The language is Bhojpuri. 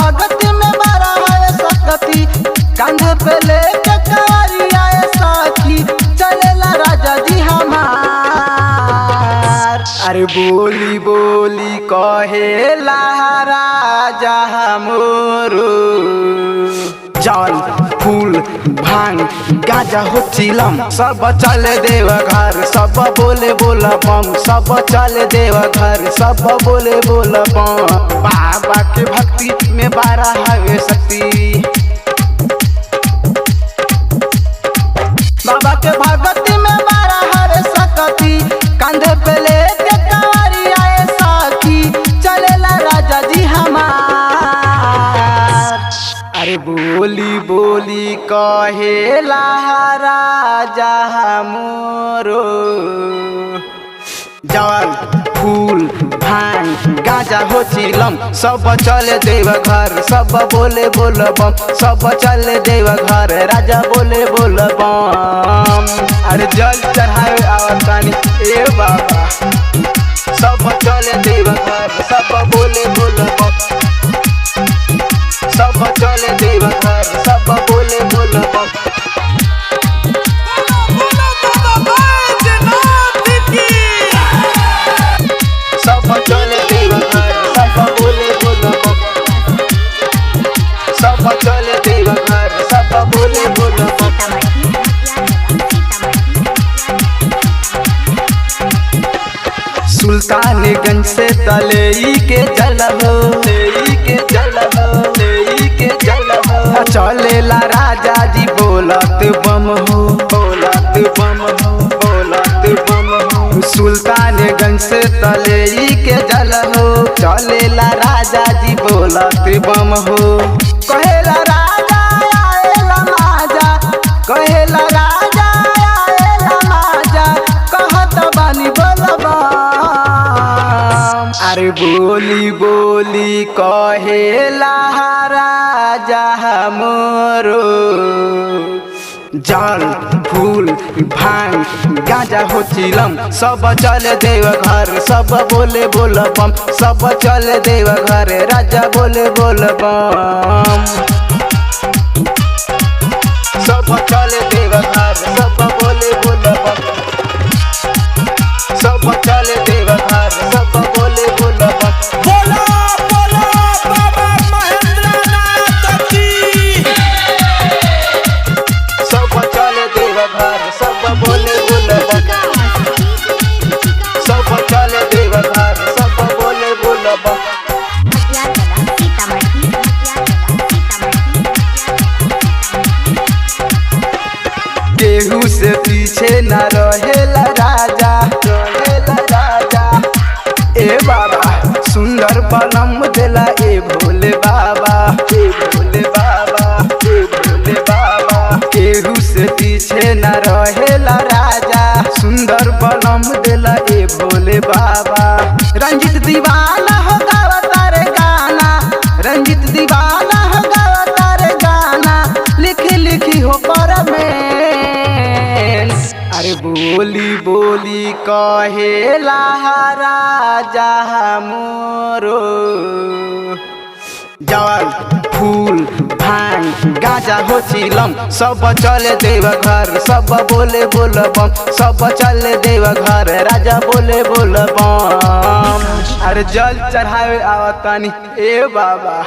भगती में बड़ा है सकती, कंधे पे लेके कवरिया साथी, चलेला राजा जी हमार। अरे बोली बोली कहेला राजा मोरो, जल फूल भांग गाजा हो चिलम, सब चले देव घर, सब बोले बोला बम, सब चले देव घर, सब बोले बोला बम। बाबा के भक्ति में बारा हवे शक्ति, बाबा के भक्ति में बारा हवे शक्ति, कंधे पे लेके कवरिया साथी, चलेला राजा जी हमार। अरे बोली बोली कहेला राजा मोरो, जल फूल भांग गाजा हो चिलम, सब चले देव घर, सब बोले बोल बम, सब चले देव घर, राजा बोले बोल बम। अरे जल चढ़ाए आवतानी ए बाबा, सब चले देव घर, सब बोले बोल बम, सब चले देव घर, सब बोले बोल बम। सब चले देव घर, सब बोले बोल बम, सब चले देव घर, सब बोले बोल बम। सुल्तानगंज से तलेई के जल हो, लेई के जल हो, लेई के जल हो, चलेला राजा जी बोलत बम हो, बोलत बम हो, बोलत बम हो। सुल्तानगंज से तलेई के जल हो, चलेला राजा जी बोलत बम हो। कहेला राजा आएला माजा, कहेला राजा आएला माजा, कहत बानी बोलबा। अरे बोली बोली कहेला राजा मोरो, जल फूल भांग गाजा हो चिलम, सब चले देव घर, सब बोले बोल बम, सब चले देव घर, राजा बोले बोल बम। सब चले देव घर, सब बोले बोल बम, सब चले देव घर, सब बोले बोल बम। बोला बोला बाबा महेंद्रनाथ की। सब चले देव घर, सब बोले बोल बम, सब चले देव घर, सब बोले बोल बम। केहू से पीछे न रहेला राजा, रहेला राजा ए बाबा, सुंदर बनम देला ए भोले बाबा, ए भोले बाबा, ए भोले बाबा। केहू से पीछे न रहेला राजा, सुंदर बनम देला ए भोले बाबा। रंजित दीवाना हो गावता रे गाना, रंजित दीवाना हो गावता रे गाना, लिखी लिखी हो पर में। अरे बोली बोली कहेला राजा मोरो, जल फूल भांग गाजा हो चिलम, सब चले देव घर, सब बोले बोल बम, सब चले देव घर, राजा बोले बोल बम। अरे जल चढ़ावे आवतानी ए बाबा।